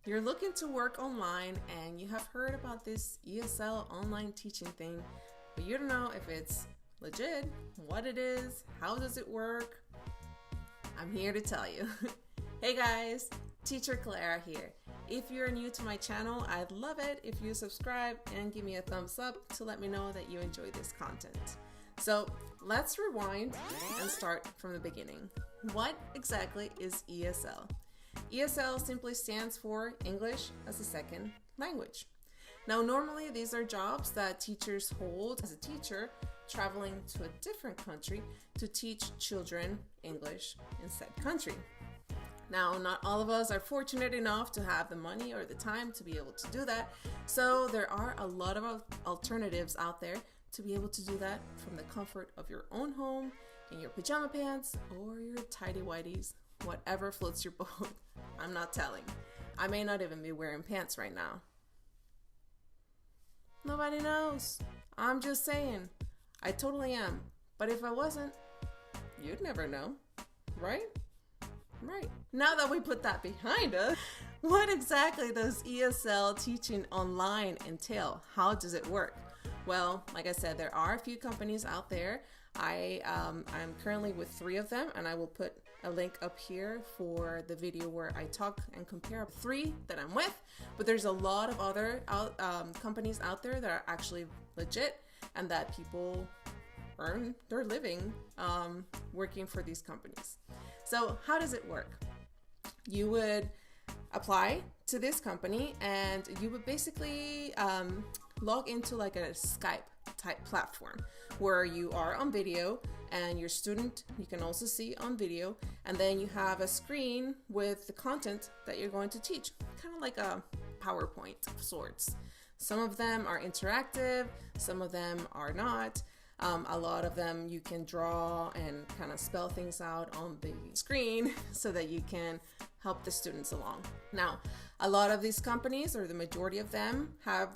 You're looking to work online and you have heard about this ESL online teaching thing, but you don't know if it's legit, what it is, how does it work. I'm here to tell you. Hey guys, Teacher Clara here. If you're new to my channel, I'd love it if you subscribe and give me a thumbs up to let me know that you enjoy this content. So let's rewind and start from the beginning. What exactly is ESL? ESL simply stands for English as a Second Language. Now, normally these are jobs that teachers hold as a teacher traveling to a different country to teach children English in said country. Now, not all of us are fortunate enough to have the money or the time to be able to do that, so there are a lot of alternatives out there to be able to do that from the comfort of your own home, in your pajama pants, or your tighty-whities, whatever floats your boat. I'm not telling. I may not even be wearing pants right now. Nobody knows. I'm just saying. I totally am. But if I wasn't, you'd never know. Right? Right. Now that we put that behind us, what exactly does ESL teaching online entail? How does it work? Well, like I said, there are a few companies out there. I'm currently with 3 of them, and I will put a link up here for the video where I talk and compare 3 that I'm with. But there's a lot of other companies out there that are actually legit and that people earn their living working for these companies. So how does it work? You would apply to this company and you would basically log into like a Skype type platform where you are on video and your student you can also see on video, and then you have a screen with the content that you're going to teach, kind of like a PowerPoint of sorts. Some of them are interactive, some of them are not. A lot of them you can draw and kind of spell things out on the screen so that you can help the students along. Now, a lot of these companies, or the majority of them, have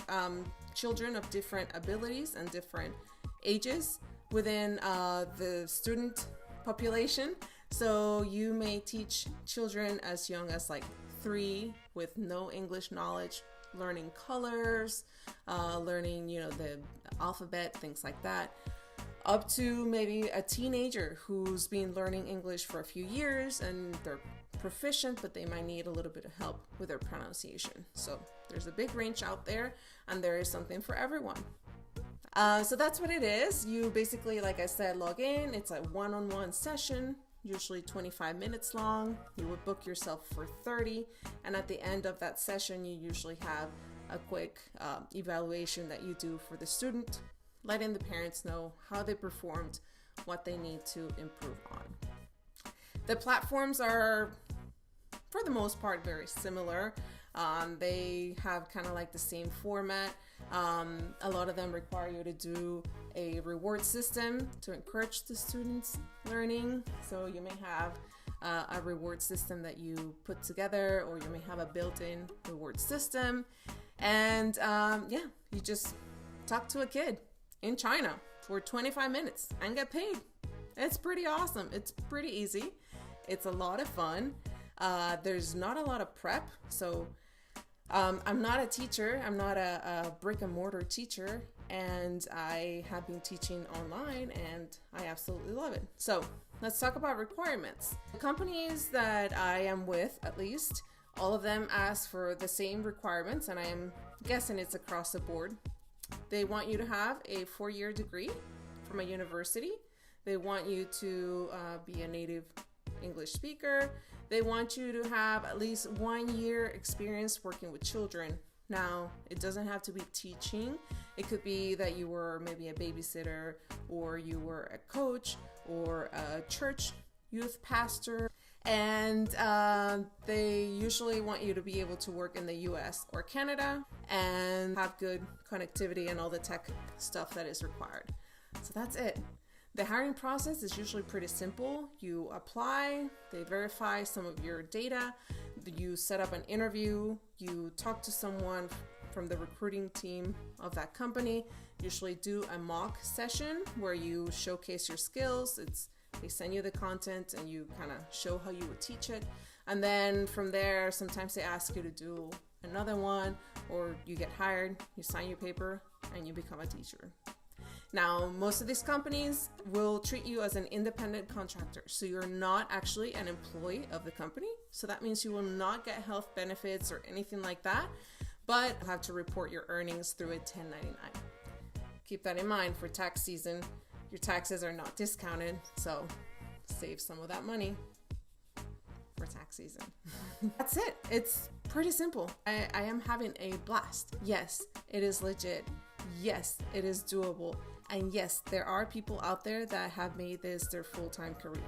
children of different abilities and different ages within the student population. So you may teach children as young as like 3 with no English knowledge, learning colors, learning, the alphabet, things like that, up to maybe a teenager who's been learning English for a few years and they're proficient, but they might need a little bit of help with their pronunciation. So there's a big range out there, and there is something for everyone. So that's what it is. You basically, like I said, log in. It's a one-on-one session, usually 25 minutes long. You would book yourself for 30, and at the end of that session, you usually have a quick evaluation that you do for the student, letting the parents know how they performed, what they need to improve on. The platforms are, for the most part, very similar. They have kind of like the same format. A lot of them require you to do a reward system to encourage the students' learning. So you may have a reward system that you put together, or you may have a built-in reward system. And you just talk to a kid in China for 25 minutes and get paid. It's pretty awesome. It's pretty easy. It's a lot of fun. There's not a lot of prep. So I'm not a teacher. I'm not a brick and mortar teacher. And I have been teaching online and I absolutely love it. So let's talk about requirements. The companies that I am with, at least, all of them ask for the same requirements, and I am guessing it's across the board. They want you to have a 4-year degree from a university. They want you to be a native English speaker. They want you to have at least 1 year experience working with children. Now, it doesn't have to be teaching. It could be that you were maybe a babysitter, or you were a coach, or a church youth pastor. And they usually want you to be able to work in the US or Canada and have good connectivity and all the tech stuff that is required. So that's it. The hiring process is usually pretty simple. You apply, they verify some of your data, you set up an interview, you talk to someone from the recruiting team of that company, usually do a mock session where you showcase your skills. They send you the content and you kind of show how you would teach it. And then from there, sometimes they ask you to do another one, or you get hired, you sign your paper, and you become a teacher. Now, most of these companies will treat you as an independent contractor. So you're not actually an employee of the company. So that means you will not get health benefits or anything like that, but have to report your earnings through a 1099. Keep that in mind for tax season. Your taxes are not discounted, so save some of that money for tax season. That's it. It's pretty simple. I am having a blast. Yes, it is legit. Yes, it is doable. And yes, there are people out there that have made this their full-time career.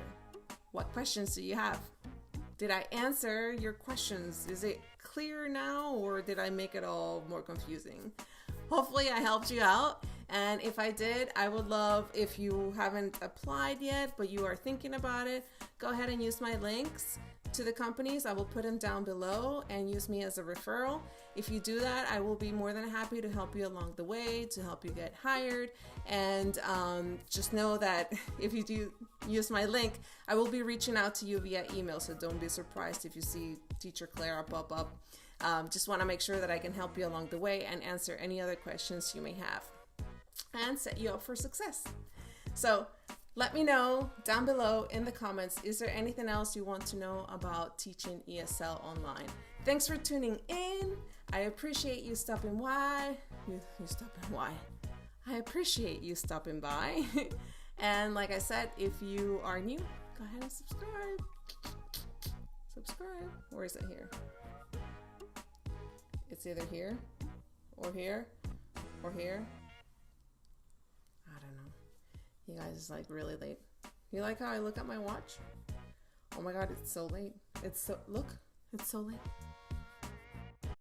What questions do you have? Did I answer your questions? Is it clear now, or did I make it all more confusing? Hopefully I helped you out. And if I did, I would love, if you haven't applied yet, but you are thinking about it, go ahead and use my links to the companies. I will put them down below and use me as a referral. If you do that, I will be more than happy to help you along the way, to help you get hired. And just know that if you do use my link, I will be reaching out to you via email. So don't be surprised if you see Teacher Clara pop up. Just want to make sure that I can help you along the way and answer any other questions you may have and set you up for success. So let me know down below in the comments, is there anything else you want to know about teaching ESL online? Thanks for tuning in. I appreciate you stopping by. I appreciate you stopping by. And like I said, if you are new, go ahead and subscribe. Or is it here? It's either here or here or here. I don't know. You guys, it's like really late. You like how I look at my watch? Oh my God, it's so late. It's so late.